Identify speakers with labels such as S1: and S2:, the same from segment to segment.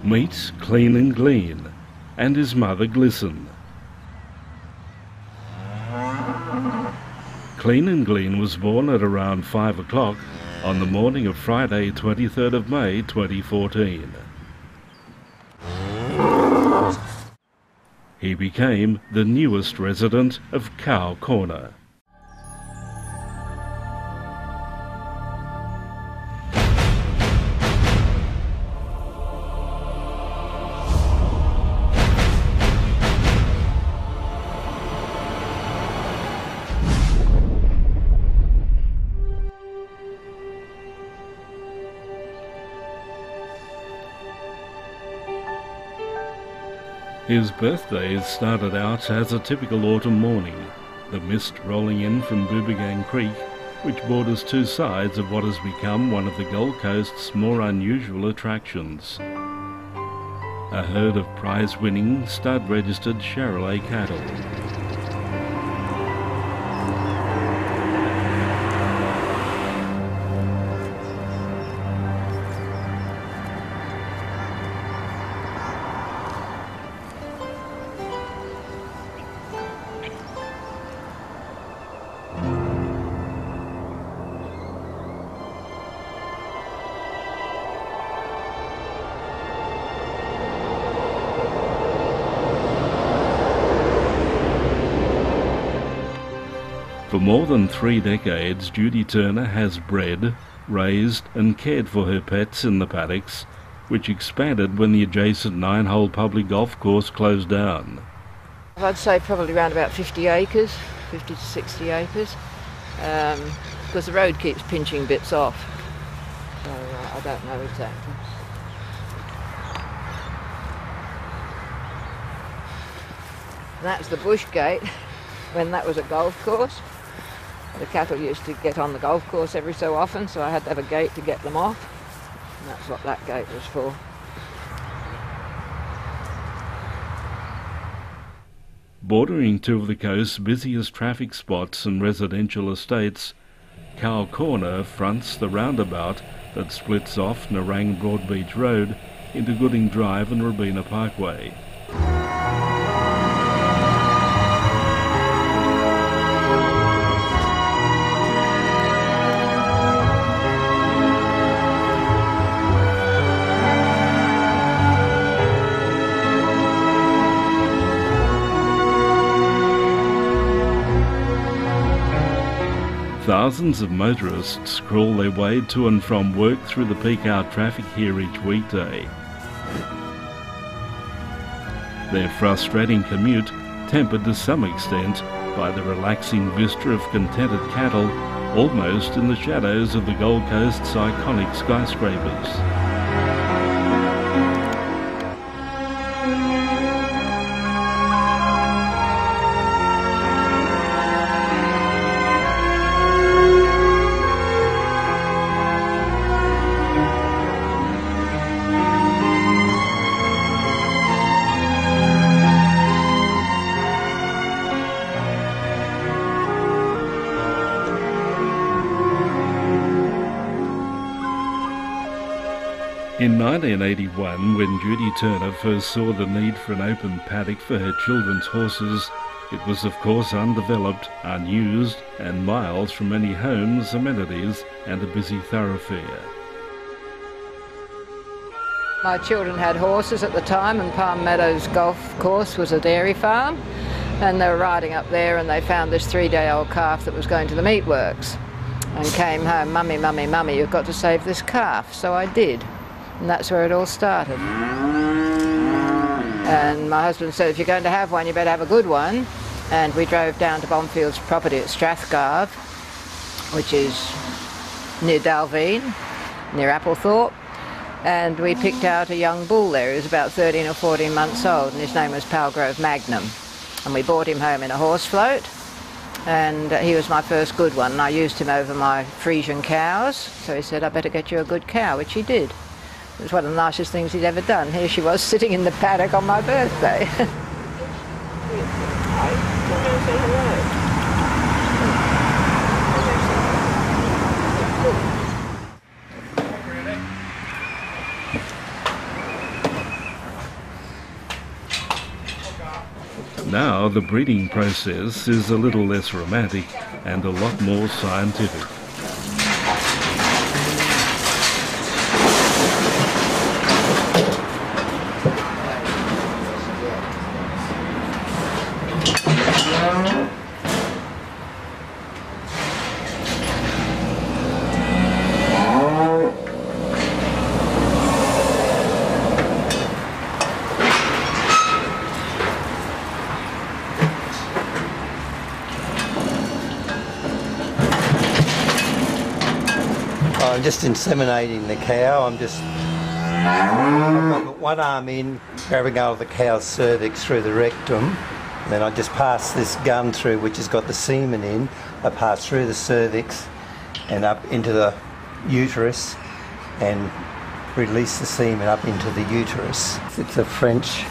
S1: Meet Clean and Glean and his mother Glisten. Clean and Glean was born at around 5 o'clock on the morning of Friday 23rd of May 2014. He became the newest resident of Cow Corner. His birthday started out as a typical autumn morning, the mist rolling in from Boobergang Creek, which borders two sides of what has become one of the Gold Coast's more unusual attractions. A herd of prize-winning, stud-registered Charolais cattle. For more than 3 decades, Judy Turner has bred, raised and cared for her pets in the paddocks, which expanded when the adjacent 9-hole public golf course closed down.
S2: I'd say probably around about 50 acres, 50 to 60 acres, because the road keeps pinching bits off, so I don't know exactly. That's the bush gate when that was a golf course. The cattle used to get on the golf course every so often, so I had to have a gate to get them off, and that's what that gate was for.
S1: Bordering two of the coast's busiest traffic spots and residential estates, Cow Corner fronts the roundabout that splits off Nerang Broadbeach Road into Gooding Drive and Robina Parkway. Thousands of motorists crawl their way to and from work through the peak hour traffic here each weekday. Their frustrating commute tempered to some extent by the relaxing vista of contented cattle almost in the shadows of the Gold Coast's iconic skyscrapers. In 1981, when Judy Turner first saw the need for an open paddock for her children's horses, it was of course undeveloped, unused, and miles from any homes, amenities, and a busy thoroughfare.
S2: My children had horses at the time, and Palm Meadows Golf Course was a dairy farm, and they were riding up there and they found this 3-day-old calf that was going to the meatworks and came home, "Mummy, mummy, mummy, you've got to save this calf." So I did. And that's where it all started. And my husband said, if you're going to have one, you better have a good one. And we drove down to Bonfield's property at Strathgarve, which is near Dalveen, near Applethorpe. And we picked out a young bull there. He was about 13 or 14 months old, and his name was Palgrove Magnum. And we brought him home in a horse float. And he was my first good one. And I used him over my Frisian cows. So he said, I better get you a good cow, which he did. It was one of the nicest things he'd ever done. Here she was sitting in the paddock on my birthday. Hi, do you want to say hello?
S1: Now the breeding process is a little less romantic and a lot more scientific.
S3: I'm just inseminating the cow. I've got one arm in, grabbing hold of the cow's cervix through the rectum. Then I just pass this gun through, which has got the semen in. I pass through the cervix and up into the uterus and release the semen up into the uterus. It's a French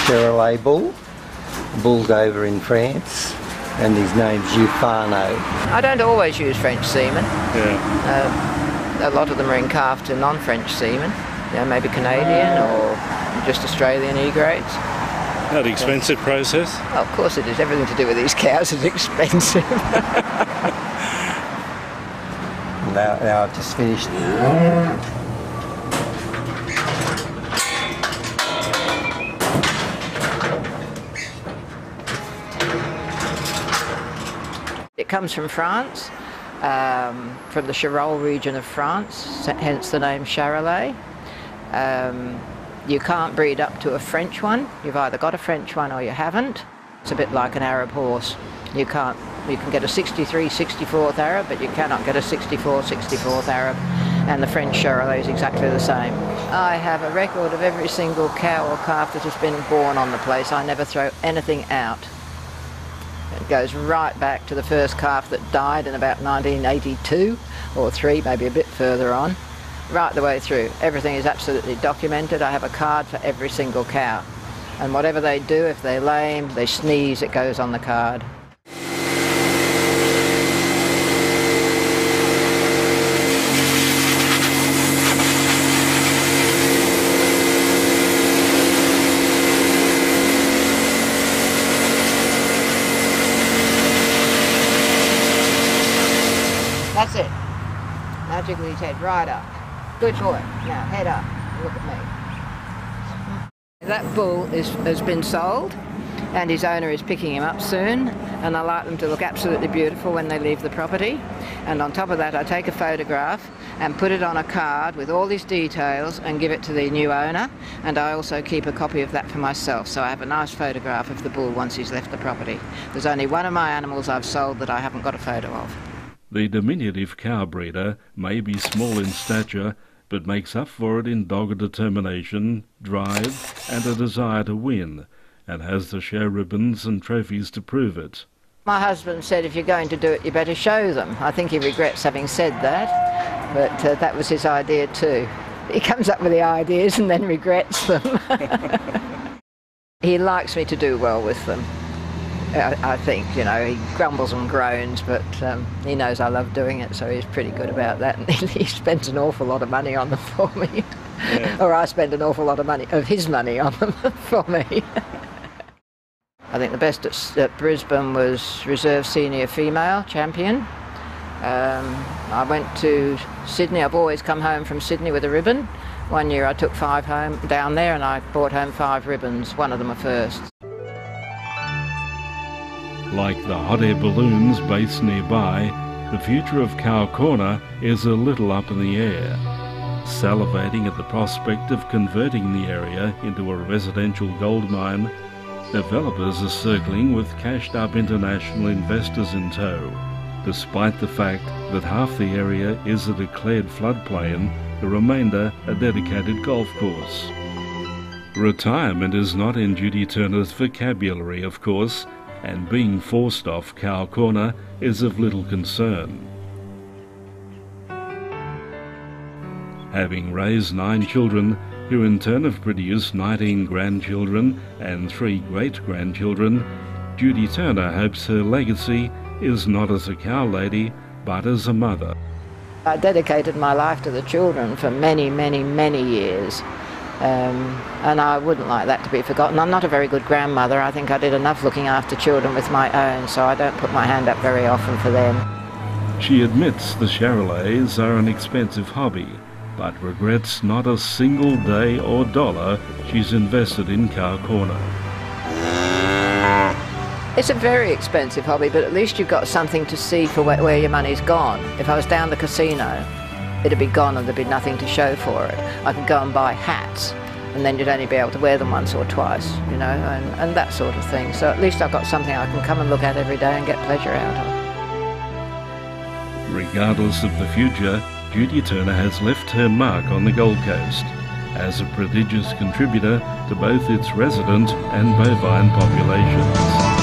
S3: Charolais bull. The bull's over in France, and his name's Ufano.
S2: I don't always use French semen.
S1: Yeah.
S2: A lot of them are encalfed to non-French semen, maybe Canadian or just Australian E-grades.
S1: That expensive process?
S2: Oh, of course it is. Everything to do with these cows is expensive.
S3: Now I've just finished.
S2: It comes from France, from the Charolais region of France, hence the name Charolais. You can't breed up to a French one. You've either got a French one or you haven't. It's a bit like an Arab horse. You can get a 63, 64th Arab, but you cannot get a 64, 64th Arab. And the French Charolais is exactly the same. I have a record of every single cow or calf that has been born on the place. I never throw anything out. It goes right back to the first calf that died in about 1982 or 3, maybe a bit further on. Right the way through. Everything is absolutely documented. I have a card for every single cow. And whatever they do, if they're lame, they sneeze, it goes on the card. That's it. Now jiggle his head right up. Good boy. Now head up. Look at me. That bull has been sold and his owner is picking him up soon, and I like them to look absolutely beautiful when they leave the property. And on top of that I take a photograph and put it on a card with all these details and give it to the new owner, and I also keep a copy of that for myself, so I have a nice photograph of the bull once he's left the property. There's only one of my animals I've sold that I haven't got a photo of.
S1: The diminutive cow breeder may be small in stature, but makes up for it in dogged determination, drive and a desire to win, and has the show ribbons and trophies to prove it.
S2: My husband said if you're going to do it you better show them. I think he regrets having said that, but that was his idea too. He comes up with the ideas and then regrets them. He likes me to do well with them. I think, he grumbles and groans, but he knows I love doing it, so he's pretty good about that, and he spends an awful lot of money on them for me. Yeah. Or I spend an awful lot of his money on them for me. I think the best at Brisbane was Reserve Senior Female Champion. I went to Sydney. I've always come home from Sydney with a ribbon. One year I took 5 home down there and I brought home 5 ribbons, one of them a first.
S1: Like the hot air balloons based nearby, the future of Cow Corner is a little up in the air. Salivating at the prospect of converting the area into a residential gold mine, developers are circling with cashed-up international investors in tow, despite the fact that half the area is a declared floodplain, the remainder a dedicated golf course. Retirement is not in Judy Turner's vocabulary, of course, and being forced off Cow Corner is of little concern. Having raised 9 children, who in turn have produced 19 grandchildren and 3 great-grandchildren, Judy Turner hopes her legacy is not as a cow lady, but as a mother.
S2: I dedicated my life to the children for many, many, many years. And I wouldn't like that to be forgotten. I'm not a very good grandmother. I think I did enough looking after children with my own, so I don't put my hand up very often for them.
S1: She admits the Charolais are an expensive hobby, but regrets not a single day or dollar she's invested in Car Corner.
S2: It's a very expensive hobby, but at least you've got something to see for where your money's gone. If I was down the casino, it'd be gone and there'd be nothing to show for it. I could go and buy hats, and then you'd only be able to wear them once or twice, you know, and that sort of thing. So at least I've got something I can come and look at every day and get pleasure out of.
S1: Regardless of the future, Judy Turner has left her mark on the Gold Coast as a prodigious contributor to both its resident and bovine populations.